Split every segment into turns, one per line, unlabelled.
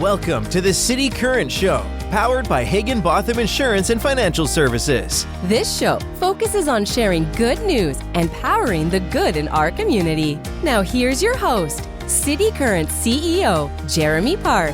Welcome to the City Current Show, powered by Hagen-Botham Insurance and Financial Services.
This show focuses on sharing good news and powering the good in our community. Now here's your host, City Current CEO, Jeremy Park.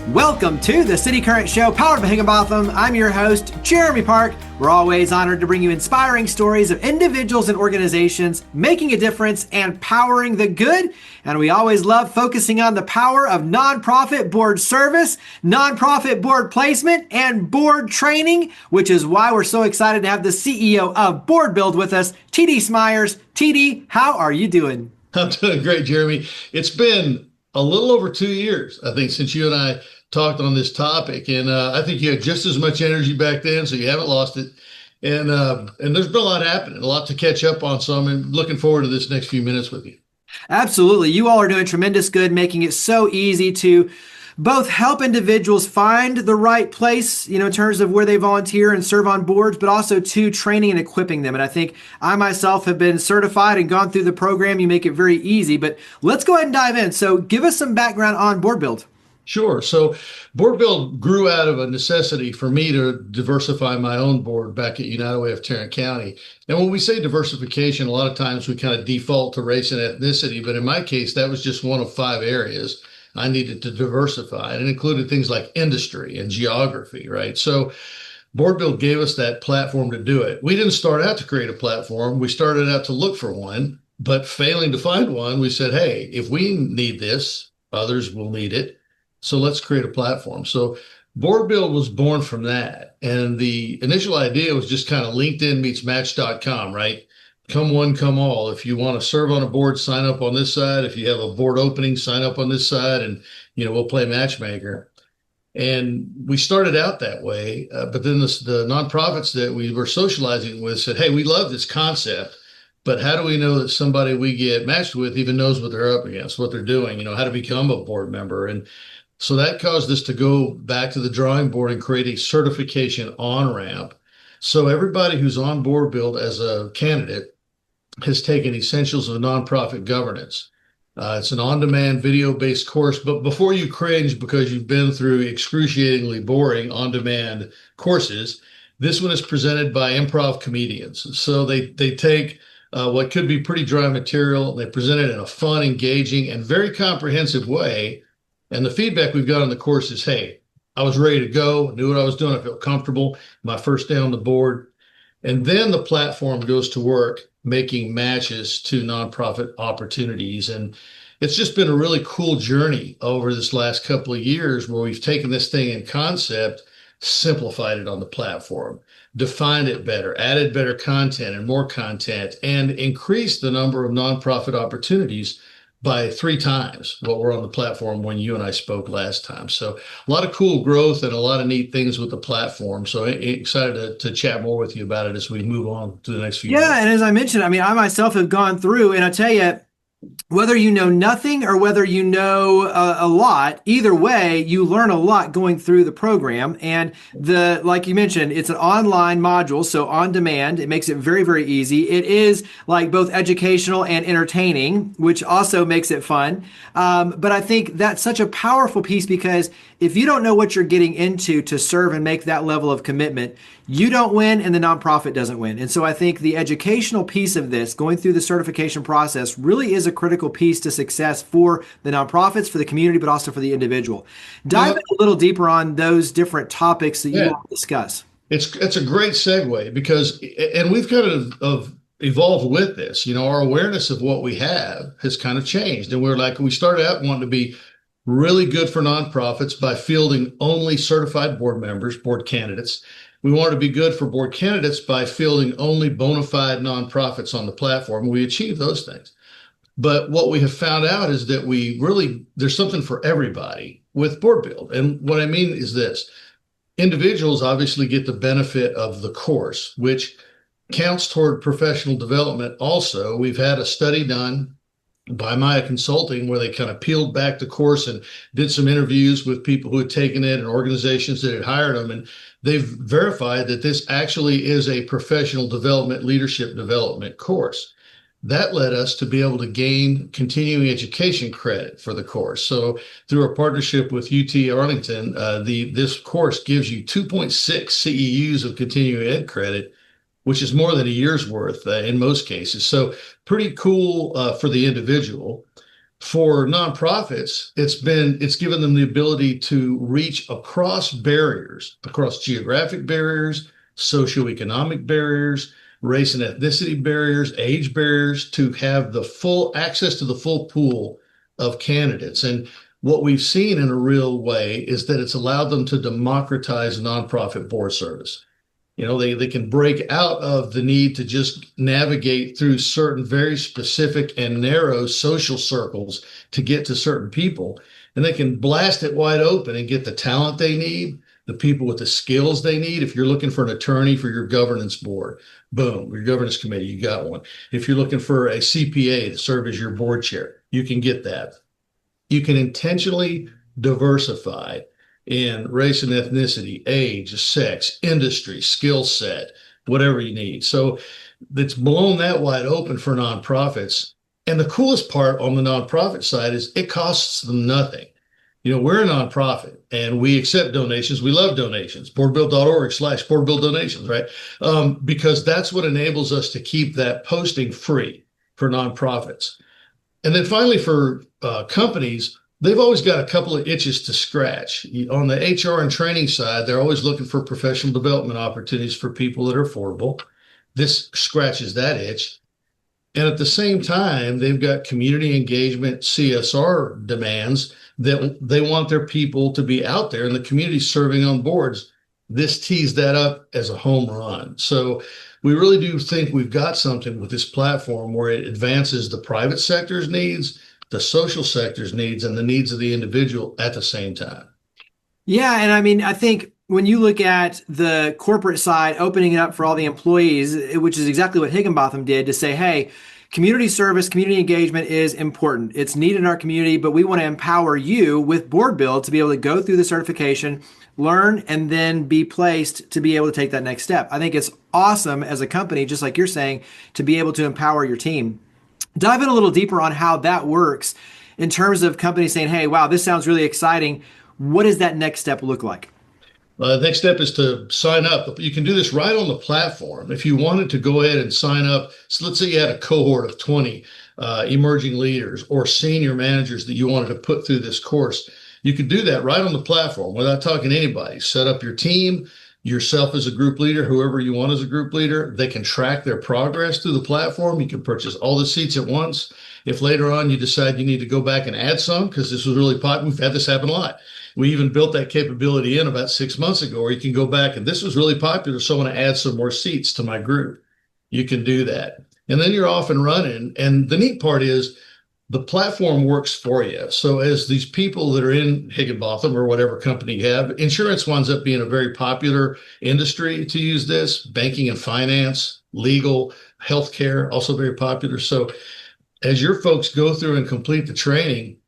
Welcome to the City Current Show, powered by Hagen-Botham. I'm your host, Jeremy Park. We're always honored to bring you inspiring stories of individuals and organizations making a difference and powering the good. And we always love focusing on the power of nonprofit board service, nonprofit board placement, and board training, which is why we're so excited to have the CEO of BoardBuild with us, TD Smyers. TD, how are you doing?
I'm doing great, Jeremy. It's been a little over 2 years, I think, since you and I talked on this topic. And I think you had just as much energy back then, so you haven't lost it. And there's been a lot happening, a lot to catch up on. So I'm looking forward to this next few minutes with you.
Absolutely. You all are doing tremendous good, making it so easy to both help individuals find the right place, in terms of where they volunteer and serve on boards, but also to training and equipping them. And I think I myself have been certified and gone through the program. You make it very easy, but let's go ahead and dive in. So give us some background on BoardBuild.
Sure. So BoardBuild grew out of a necessity for me to diversify my own board back at United Way of Tarrant County. And when we say diversification, a lot of times we kind of default to race and ethnicity. But in my case, that was just one of 5 areas I needed to diversify. And it included things like industry and geography, right? So BoardBuild gave us that platform to do it. We didn't start out to create a platform. We started out to look for one, but failing to find one, we said, hey, if we need this, others will need it. So let's create a platform. So BoardBuild was born from that. And the initial idea was just kind of LinkedIn meets Match.com, right? Come one, come all. If you want to serve on a board, sign up on this side. If you have a board opening, sign up on this side, and we'll play matchmaker. And we started out that way, but then the nonprofits that we were socializing with said, "Hey, we love this concept, but how do we know that somebody we get matched with even knows what they're up against, what they're doing? How to become a board member?" And so that caused us to go back to the drawing board and create a certification on-ramp. So everybody who's on BoardBuild as a candidate has taken Essentials of Nonprofit Governance. It's an on-demand video-based course, but before you cringe because you've been through excruciatingly boring on-demand courses, this one is presented by improv comedians. So they take what could be pretty dry material, they present it in a fun, engaging, and very comprehensive way. And the feedback we've got on the course is, hey, I was ready to go, knew what I was doing, I felt comfortable, my first day on the board. And then the platform goes to work making matches to nonprofit opportunities. And it's just been a really cool journey over this last couple of years where we've taken this thing in concept, simplified it on the platform, defined it better, added better content and more content, and increased the number of nonprofit opportunities by 3 times what were on the platform when you and I spoke last time. So a lot of cool growth and a lot of neat things with the platform. So excited to chat more with you about it as we move on to the next few minutes.
And as I mentioned, I myself have gone through, and I tell you, whether you know nothing or whether you know a lot, either way, you learn a lot going through the program. And like you mentioned, it's an online module, so on demand. It makes it very, very easy. It is like both educational and entertaining, which also makes it fun. But I think that's such a powerful piece because if you don't know what you're getting into to serve and make that level of commitment, you don't win and the nonprofit doesn't win. And so I think the educational piece of this, going through the certification process, really is a critical piece to success for the nonprofits, for the community, but also for the individual. Dive in a little deeper on those different topics that you want to discuss.
It's a great segue because, and we've kind of evolved with this, our awareness of what we have has kind of changed. And we started out wanting to be really good for nonprofits by fielding only certified board members, board candidates. We wanted to be good for board candidates by fielding only bona fide nonprofits on the platform. We achieved those things. But what we have found out is that there's something for everybody with BoardBuild. And what I mean is this: individuals obviously get the benefit of the course, which counts toward professional development. Also, we've had a study done by Maya Consulting where they kind of peeled back the course and did some interviews with people who had taken it and organizations that had hired them. And they've verified that this actually is a professional development, leadership development course. that led us to be able to gain continuing education credit for the course. So through our partnership with UT Arlington, this course gives you 2.6 CEUs of continuing ed credit, which is more than a year's worth in most cases. So pretty cool for the individual. For nonprofits, it's given them the ability to reach across barriers, across geographic barriers, socioeconomic barriers, race and ethnicity barriers, age barriers, to have the full access to the full pool of candidates. And what we've seen in a real way is that it's allowed them to democratize nonprofit board service. They can break out of the need to just navigate through certain very specific and narrow social circles to get to certain people. And they can blast it wide open and get the talent they need, the people with the skills they need. If you're looking for an attorney for your governance board, boom, your governance committee, you got one. If you're looking for a CPA to serve as your board chair, you can get that. You can intentionally diversify in race and ethnicity, age, sex, industry, skill set, whatever you need. So it's blown that wide open for nonprofits. And the coolest part on the nonprofit side is it costs them nothing. We're a nonprofit and we accept donations. We love donations. BoardBuild.org/BoardBuild donations, right? Because that's what enables us to keep that posting free for nonprofits. And then finally, for companies, they've always got a couple of itches to scratch. On the HR and training side, they're always looking for professional development opportunities for people that are affordable. This scratches that itch. And at the same time, they've got community engagement, CSR demands that they want their people to be out there in the community serving on boards. This tees that up as a home run. So we really do think we've got something with this platform where it advances the private sector's needs, the social sector's needs, and the needs of the individual at the same time.
Yeah. And I think when you look at the corporate side, opening it up for all the employees, which is exactly what Higginbotham did, to say, hey, community service, community engagement is important. It's needed in our community, but we want to empower you with BoardBuild to be able to go through the certification, learn, and then be placed to be able to take that next step. I think it's awesome as a company, just like you're saying, to be able to empower your team. Dive in a little deeper on how that works in terms of companies saying, hey, wow, this sounds really exciting. What does that next step look like?
The next step is to sign up. You can do this right on the platform. If you wanted to go ahead and sign up, so let's say you had a cohort of 20 emerging leaders or senior managers that you wanted to put through this course, you could do that right on the platform without talking to anybody. Set up your team, yourself as a group leader, whoever you want as a group leader. They can track their progress through the platform. You can purchase all the seats at once. If later on you decide you need to go back and add some, because this was really popular, we've had this happen a lot. We even built that capability in about 6 months ago, where you can go back and this was really popular, so I want to add some more seats to my group. You can do that. And then you're off and running. And the neat part is the platform works for you. So as these people that are in Higginbotham or whatever company you have, insurance winds up being a very popular industry to use this. Banking and finance, legal, healthcare, also very popular. So as your folks go through and complete the training,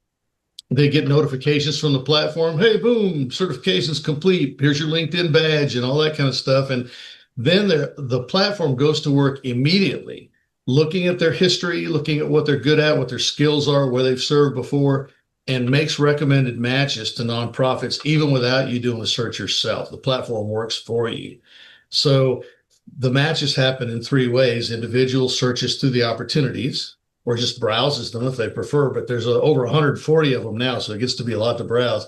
they get notifications from the platform. Hey, boom, certification's complete. Here's your LinkedIn badge and all that kind of stuff. And then the platform goes to work immediately, looking at their history, looking at what they're good at, what their skills are, where they've served before, and makes recommended matches to nonprofits, even without you doing the search yourself. The platform works for you. So the matches happen in 3 ways. Individual searches through the opportunities, or just browses them if they prefer, but there's over 140 of them now, so it gets to be a lot to browse.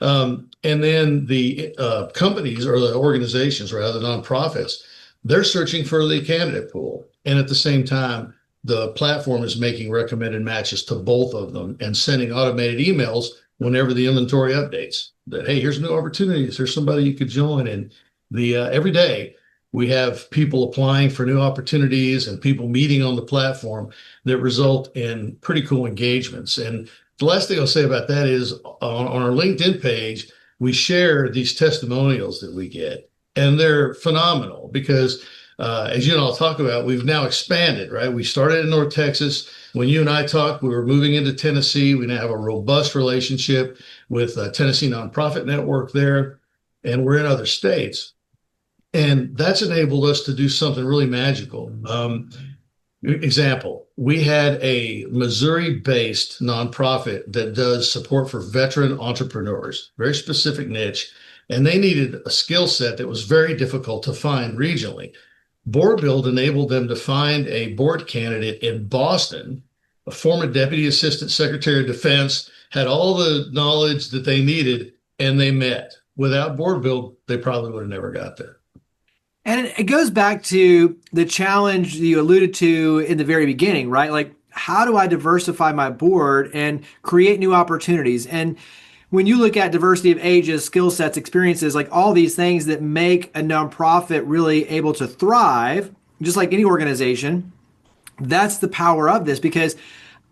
And then the companies, or the organizations, rather, nonprofits, they're searching for the candidate pool. And at the same time, the platform is making recommended matches to both of them and sending automated emails whenever the inventory updates that, hey, here's new opportunities. Here's somebody you could join. And every day, we have people applying for new opportunities and people meeting on the platform that result in pretty cool engagements. And the last thing I'll say about that is on our LinkedIn page, we share these testimonials that we get, and they're phenomenal because, as you and I'll talk about, we've now expanded, right? We started in North Texas. When you and I talked, we were moving into Tennessee. We now have a robust relationship with Tennessee Nonprofit Network there, and we're in other states. And that's enabled us to do something really magical. Example, we had a Missouri-based nonprofit that does support for veteran entrepreneurs, very specific niche, and they needed a skill set that was very difficult to find regionally. BoardBuild enabled them to find a board candidate in Boston, a former Deputy Assistant Secretary of Defense, had all the knowledge that they needed, and they met. Without BoardBuild, they probably would have never got there.
And it goes back to the challenge you alluded to in the very beginning, right? Like, how do I diversify my board and create new opportunities? And when you look at diversity of ages, skill sets, experiences, like all these things that make a nonprofit really able to thrive, just like any organization, that's the power of this. Because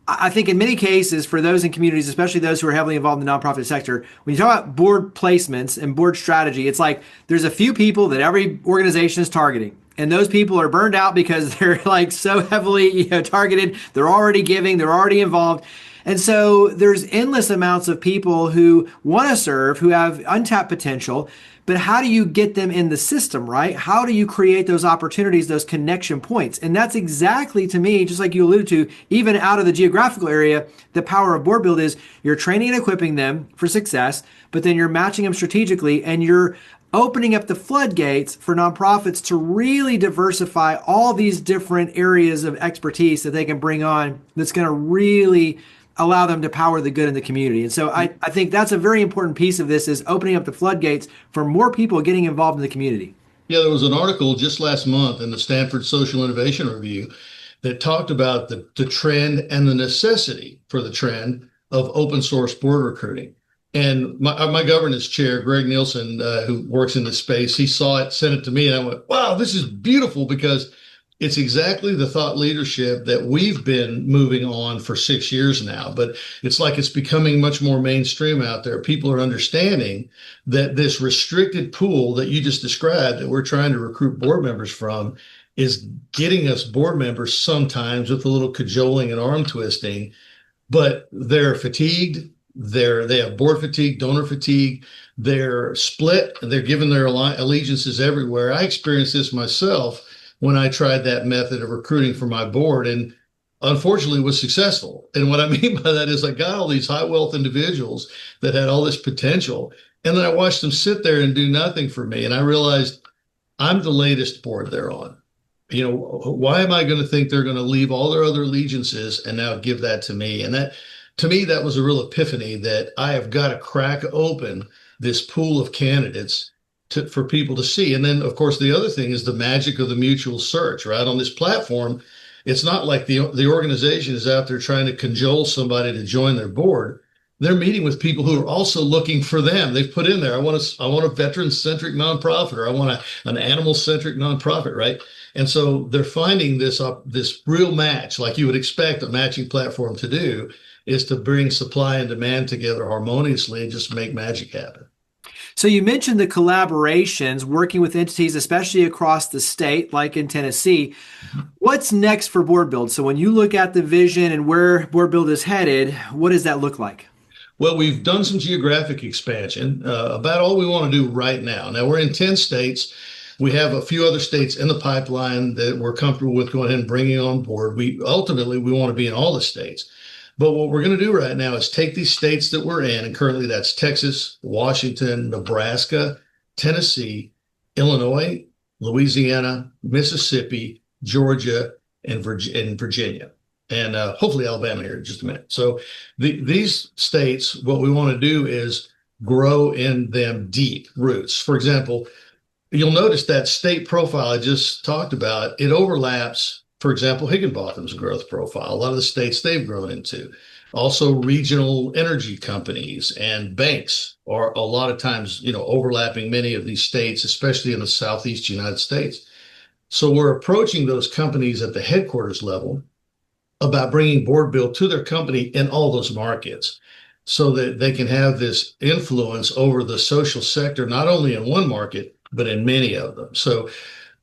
I think in many cases, for those in communities, especially those who are heavily involved in the nonprofit sector, when you talk about board placements and board strategy, it's like there's a few people that every organization is targeting. And those people are burned out because they're like so heavily, targeted. They're already giving, they're already involved. And so there's endless amounts of people who want to serve, who have untapped potential, but how do you get them in the system, right? How do you create those opportunities, those connection points? And that's exactly, to me, just like you alluded to, even out of the geographical area, the power of BoardBuild is you're training and equipping them for success, but then you're matching them strategically, and you're opening up the floodgates for nonprofits to really diversify all these different areas of expertise that they can bring on that's going to really allow them to power the good in the community. And so I think that's a very important piece of this, is opening up the floodgates for more people getting involved in the community.
Yeah, there was an article just last month in the Stanford Social Innovation Review that talked about the trend and the necessity for the trend of open source board recruiting. And my governance chair, Greg Nielsen, who works in this space, he saw it, sent it to me, and I went, wow, this is beautiful, because it's exactly the thought leadership that we've been moving on for 6 years now. But it's like it's becoming much more mainstream out there. People are understanding that this restricted pool that you just described, that we're trying to recruit board members from, is getting us board members sometimes with a little cajoling and arm twisting, but they're fatigued. They have board fatigue, donor fatigue. They're split. They're giving their allegiances everywhere. I experienced this myself when I tried that method of recruiting for my board, and unfortunately was successful. And what I mean by that is I got all these high wealth individuals that had all this potential, and then I watched them sit there and do nothing for me. And I realized I'm the latest board they're on. Why am I going to think they're going to leave all their other allegiances and now give that to me? And that, to me, that was a real epiphany, that I have got to crack open this pool of candidates for people to see. And then, of course, the other thing is the magic of the mutual search, right? On this platform, it's not like the organization is out there trying to cajole somebody to join their board. They're meeting with people who are also looking for them. They've put in there, I want a veteran-centric nonprofit, or I want an animal-centric nonprofit, right? And so they're finding this real match, like you would expect a matching platform to do, is to bring supply and demand together harmoniously and just make magic happen.
So you mentioned the collaborations, working with entities, especially across the state, like in Tennessee. What's next for BoardBuild? So when you look at the vision and where BoardBuild is headed, what does that look like?
Well, we've done some geographic expansion, about all we want to do right now. Now, we're in 10 states. We have a few other states in the pipeline that we're comfortable with going ahead and bringing on board. Ultimately, we want to be in all the states. But what we're going to do right now is take these states that we're in, and currently that's Texas, Washington, Nebraska, Tennessee, Illinois, Louisiana, Mississippi, Georgia, and Virginia, and hopefully Alabama here in just a minute. So these states, what we want to do is grow in them deep roots. For example, you'll notice that state profile I just talked about, it overlaps, for example, Higginbotham's growth profile, a lot of the states they've grown into. Also, regional energy companies and banks are a lot of times, overlapping many of these states, especially in the Southeast United States. So we're approaching those companies at the headquarters level about bringing BoardBuild to their company in all those markets, so that they can have this influence over the social sector, not only in one market, but in many of them. So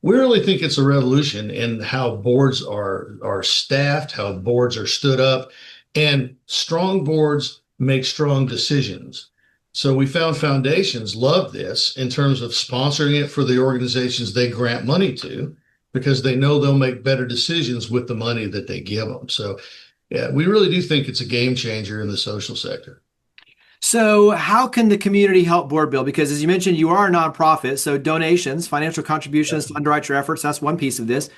we really think it's a revolution in how boards are staffed, how boards are stood up, and strong boards make strong decisions. So we found foundations love this in terms of sponsoring it for the organizations they grant money to. because they know they'll make better decisions with the money that they give them. So, yeah, we really do think it's a game changer in the social sector.
So how can the community help BoardBuild? Because as you mentioned, you are a nonprofit, so donations, financial contributions to underwrite your efforts, that's one piece of this.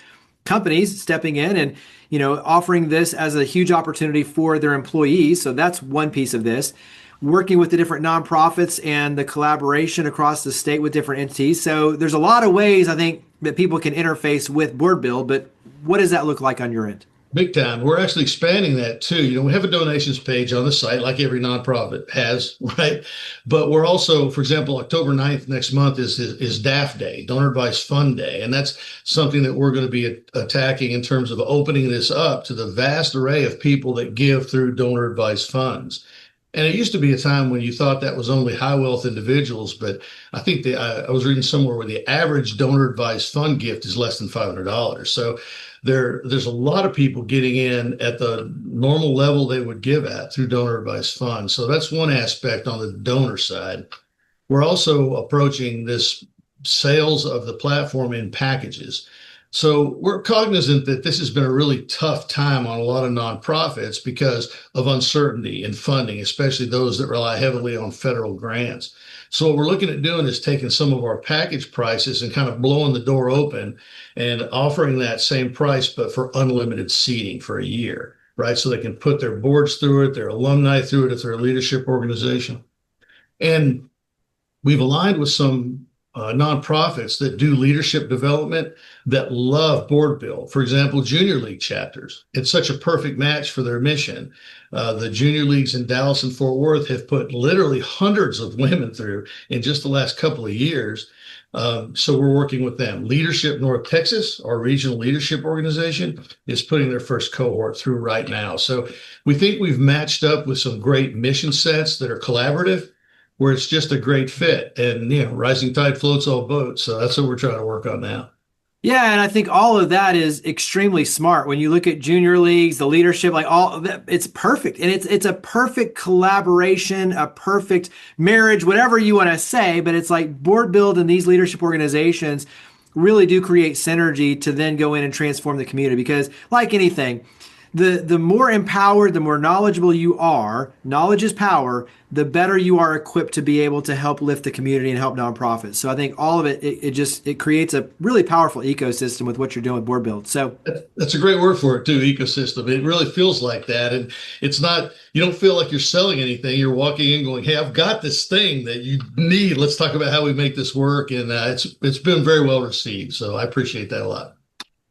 Companies stepping in and, offering this as a huge opportunity for their employees, so that's one piece of this. Working with the different nonprofits and the collaboration across the state with different entities. So there's a lot of ways I think that people can interface with BoardBuild, but what does that look like on your end?
Big time. We're actually expanding that too. We have a donations page on the site like every nonprofit has, right? But we're also, for example, October 9th next month is DAF Day, Donor Advised Fund Day. And that's something that we're going to be attacking in terms of opening this up to the vast array of people that give through donor advised funds. And it used to be a time when you thought that was only high wealth individuals, but I think I was reading somewhere where the average donor advised fund gift is less than $500. So there's a lot of people getting in at the normal level they would give at through donor advised funds. So that's one aspect on the donor side. We're also approaching this sales of the platform in packages. So we're cognizant that this has been a really tough time on a lot of nonprofits because of uncertainty in funding, especially those that rely heavily on federal grants. So what we're looking at doing is taking some of our package prices and kind of blowing the door open and offering that same price, but for unlimited seating for a year, right? So they can put their boards through it, their alumni through it if they're a leadership organization. And we've aligned with some nonprofits that do leadership development that love BoardBuild. For example, junior league chapters. It's such a perfect match for their mission. The junior leagues in Dallas and Fort Worth have put literally hundreds of women through in just the last couple of years. So we're working with them. Leadership North Texas, our regional leadership organization, is putting their first cohort through right now. So we think we've matched up with some great mission sets that are collaborative, where it's just a great fit, and rising tide floats all boats. So that's what we're trying to work on now.
Yeah, and I think all of that is extremely smart. When you look at junior leagues, the leadership, like all of that, it's perfect. And it's a perfect collaboration, a perfect marriage, whatever you want to say. But it's like BoardBuild and these leadership organizations really do create synergy to then go in and transform the community. Because like anything, the more empowered, the more knowledgeable you are, knowledge is power, the better you are equipped to be able to help lift the community and help nonprofits. So I think all of it creates a really powerful ecosystem with what you're doing with BoardBuild. So
that's a great word for it too, ecosystem. It really feels like that. And it's not, you don't feel like you're selling anything. You're walking in going, hey, I've got this thing that you need. Let's talk about how we make this work. And it's been very well received. So I appreciate that a lot.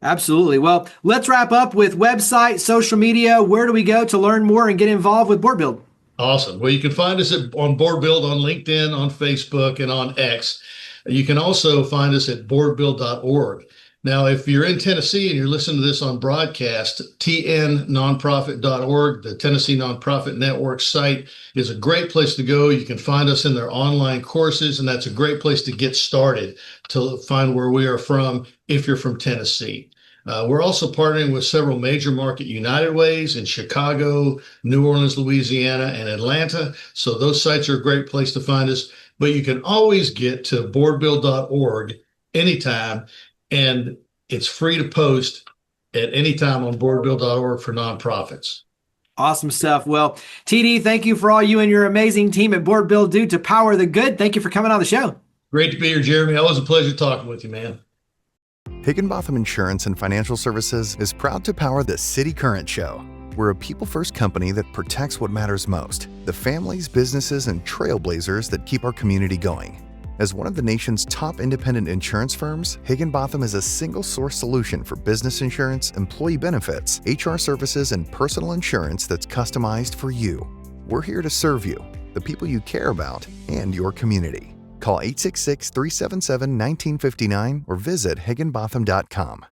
Absolutely. Well, let's wrap up with website, social media. Where do we go to learn more and get involved with BoardBuild?
Awesome. Well, you can find us on BoardBuild on LinkedIn, on Facebook, and on X. You can also find us at boardbuild.org. Now, if you're in Tennessee and you're listening to this on broadcast, tnnonprofit.org, the Tennessee Nonprofit Network site, is a great place to go. You can find us in their online courses, and that's a great place to get started to find where we are from if you're from Tennessee. We're also partnering with several major market United Ways in Chicago, New Orleans, Louisiana, and Atlanta. So those sites are a great place to find us. But you can always get to boardbuild.org anytime, and it's free to post at any time on boardbuild.org for nonprofits.
Awesome stuff. Well, TD, thank you for all you and your amazing team at BoardBuild do to power the good. Thank you for coming on the show.
Great to be here, Jeremy. Always a pleasure talking with you, man.
Higginbotham Insurance and Financial Services is proud to power the City Current Show. We're a people-first company that protects what matters most, the families, businesses, and trailblazers that keep our community going. As one of the nation's top independent insurance firms, Higginbotham is a single-source solution for business insurance, employee benefits, HR services, and personal insurance that's customized for you. We're here to serve you, the people you care about, and your community. Call 866-377-1959 or visit higginbotham.com.